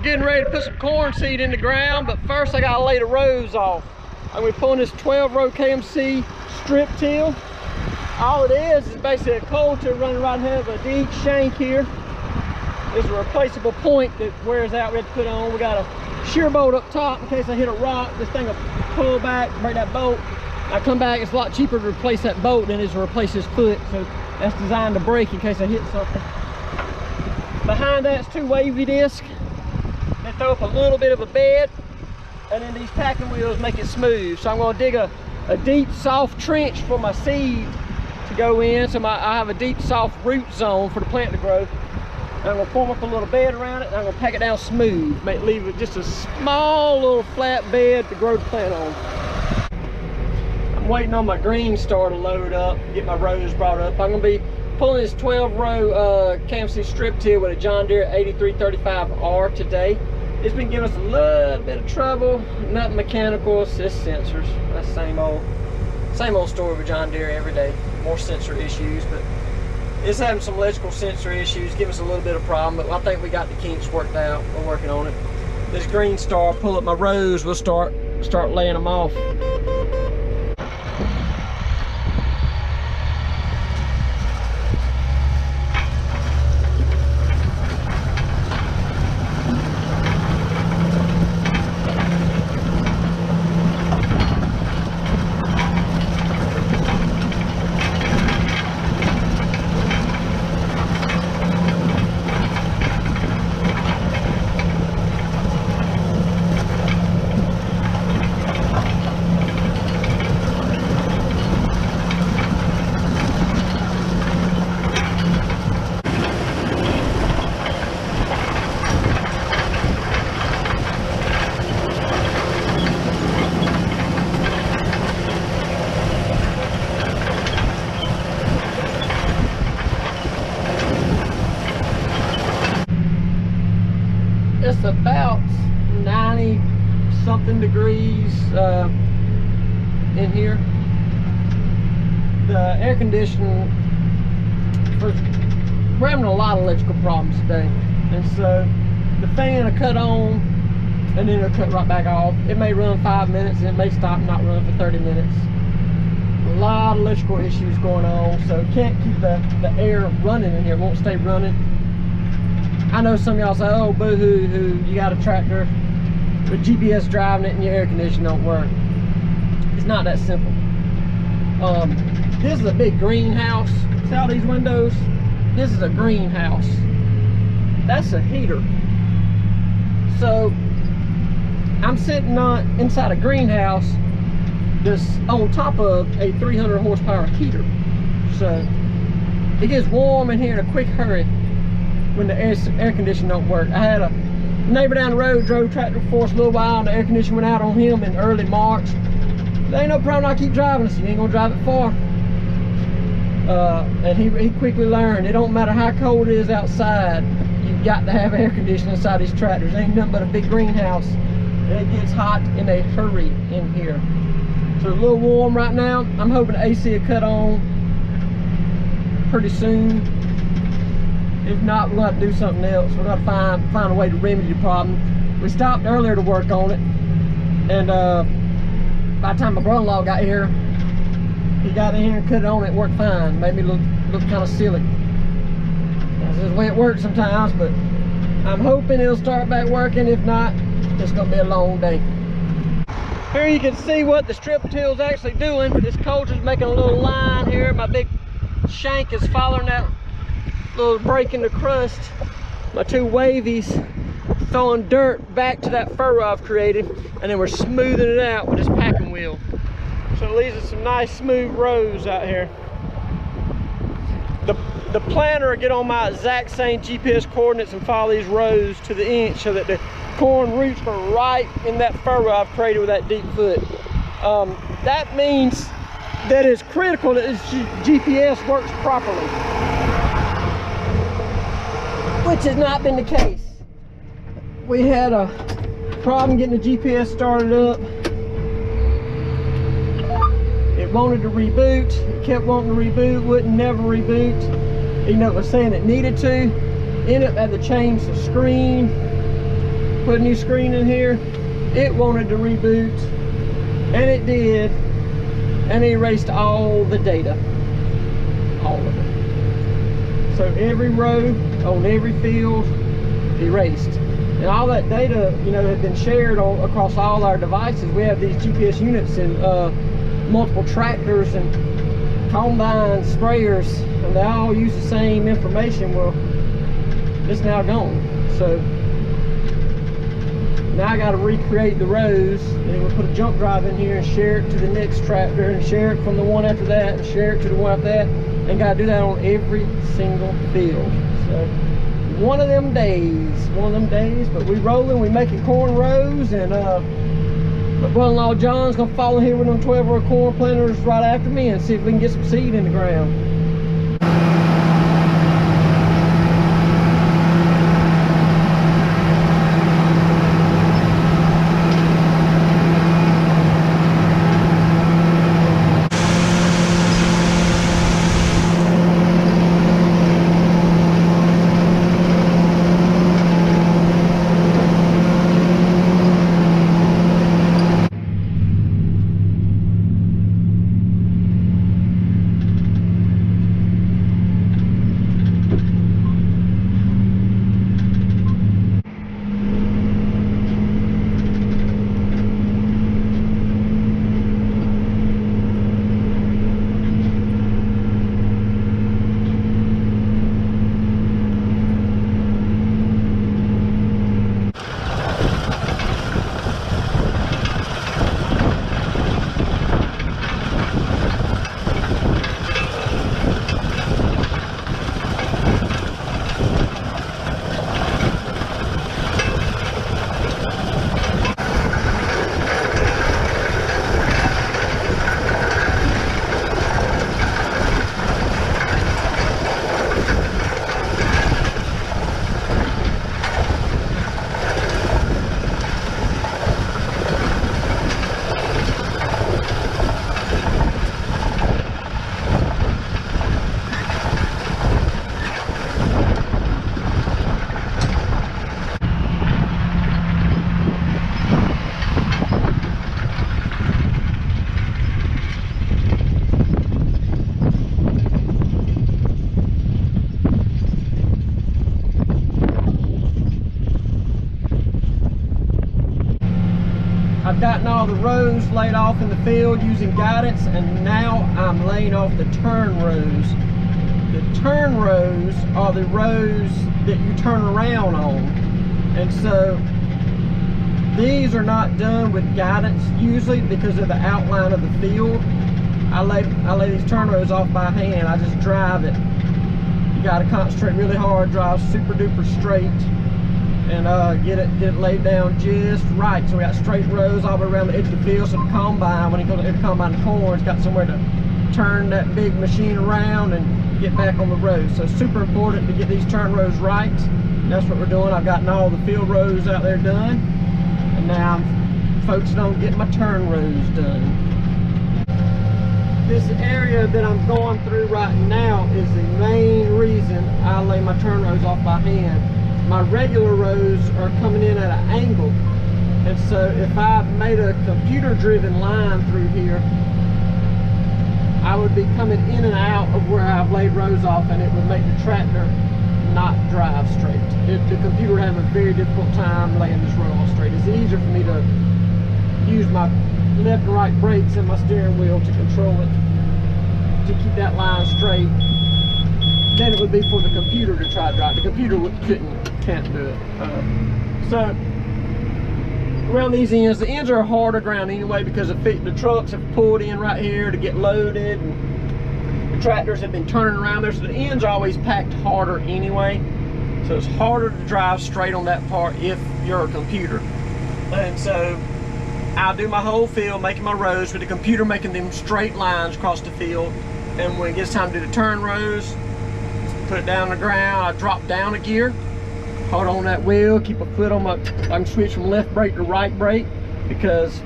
getting ready to put some corn seed in the ground, but first I gotta lay the rows off. I'm gonna be pulling this 12-row KMC strip till. All it is basically a coulter running right here with a deep shank here. There's a replaceable point that wears out, we have to put on. We got a shear bolt up top in case I hit a rock. This thing will pull back, break that bolt. I come back, it's a lot cheaper to replace that bolt than it is to replace this foot. So that's designed to break in case I hit something. Behind that's 2 wavy discs. They throw up a little bit of a bed, and then these packing wheels make it smooth. So I'm gonna dig a deep, soft trench for my seed to go in. So I have a deep, soft root zone for the plant to grow. And I'm gonna form up a little bed around it, and I'm gonna pack it down smooth. Leave it just a small little flat bed to grow the plant on. I'm waiting on my green star to load up, get my rows brought up. I'm gonna be pulling this 12-row KMC strip till with a John Deere 8335R today. It's been giving us a little bit of trouble. Nothing mechanical, it's just sensors. That's the same old story with John Deere every day. More sensor issues, but it's having some electrical sensor issues, giving us a little bit of problem, but I think we got the kinks worked out. We're working on it. This green star, pull up my rows, we'll start laying them off. It's about 90 something degrees in here. The air conditioning, we're having a lot of electrical problems today, and so the fan will cut on and then it'll cut right back off. It may run 5 minutes and it may stop and not run for 30 minutes. A lot of electrical issues going on, so can't keep the air running in here. It won't stay running. I know some of y'all say, oh, boo-hoo, you got a tractor with GPS driving it and your air conditioning don't work. It's not that simple. This is a big greenhouse. See all these windows? This is a greenhouse. That's a heater. So I'm sitting inside a greenhouse that's on top of a 300 horsepower heater. So it gets warm in here in a quick hurry when the air conditioning don't work. I had a neighbor down the road drove tractor for us a little while, and the air conditioning went out on him in early March. There ain't no problem, I keep driving this. You ain't gonna drive it far. And he quickly learned, it don't matter how cold it is outside, you've got to have air conditioning inside these tractors. Ain't nothing but a big greenhouse, and it gets hot in a hurry in here. So it's a little warm right now. I'm hoping the AC will cut on pretty soon. If not, we're going to do something else. We're going to find a way to remedy the problem. We stopped earlier to work on it, and by the time my brother-in-law got here, he got in here and cut it on. It worked fine. Made me look kind of silly. That's the way it works sometimes, but I'm hoping it'll start back working. If not, it's going to be a long day. Here you can see what the strip till's actually doing. This coulter's making a little line here. My big shank is following that little break in the crust. My 2 wavies throwing dirt back to that furrow I've created, and then we're smoothing it out with this packing wheel. So it leaves us some nice smooth rows out here. The planter will get on my exact same GPS coordinates and follow these rows to the inch so that the corn roots are right in that furrow I've created with that deep foot. That means that it's critical that this GPS works properly, which has not been the case. We had a problem getting the GPS started up. It wanted to reboot, it kept wanting to reboot, wouldn't never reboot. Even though it was saying it needed to. Ended up having to change the screen. put a new screen in here, it wanted to reboot, and it did, and it erased all the data, all of it. So every row on every field erased, and all that data, you know, had been shared across all our devices. We have these GPS units in multiple tractors and combines, sprayers, and they all use the same information. Well, it's now gone. So now I got to recreate the rows, and we'll put a jump drive in here and share it to the next tractor, and share it from the one after that, and share it to the one after that, and got to do that on every single field. So one of them days, but we rolling, we making corn rows, and my brother-in-law John's gonna follow here with them 12-row corn planters right after me and see if we can get some seed in the ground. I've gotten all the rows laid off in the field using guidance, and now I'm laying off the turn rows. The turn rows are the rows that you turn around on, and so these are not done with guidance usually because of the outline of the field. I lay these turn rows off by hand. I just drive it. You got to concentrate really hard, drive super duper straight, and get it laid down just right. So we got straight rows all the way around the edge of the field, so the combine, when it goes to combine the corn, it's got somewhere to turn that big machine around and get back on the road. So it's super important to get these turn rows right. And that's what we're doing. I've gotten all the field rows out there done, and now I'm focusing on getting my turn rows done. This area that I'm going through right now is the main reason I lay my turn rows off by hand. My regular rows are coming in at an angle, and so if I made a computer-driven line through here, I would be coming in and out of where I've laid rows off, and it would make the tractor not drive straight. The computer would have a very difficult time laying this row off straight. It's easier for me to use my left and right brakes and my steering wheel to control it, to keep that line straight, than it would be for the computer to try to drive. The computer can't do it. So around these ends, the ends are harder ground anyway because the trucks have pulled in right here to get loaded, and the tractors have been turning around there, so the ends are always packed harder anyway. So it's harder to drive straight on that part if you're a computer. And so I'll do my whole field making my rows with the computer making them straight lines across the field, and when it gets time to do the turn rows, put it down on the ground, I drop down a gear, hold on that wheel, keep a foot on my, I can switch from left brake to right brake, because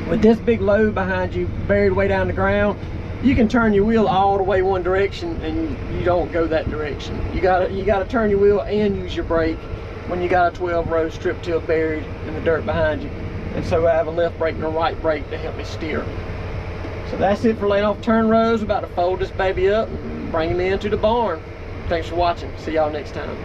with this big load behind you buried way down the ground, you can turn your wheel all the way one direction and you don't go that direction. You gotta turn your wheel and use your brake, when you got a 12-row strip till buried in the dirt behind you. And so I have a left brake and a right brake to help me steer. So that's it for laying off turn rows. We're about to fold this baby up and bring him into the barn. Thanks for watching. See y'all next time.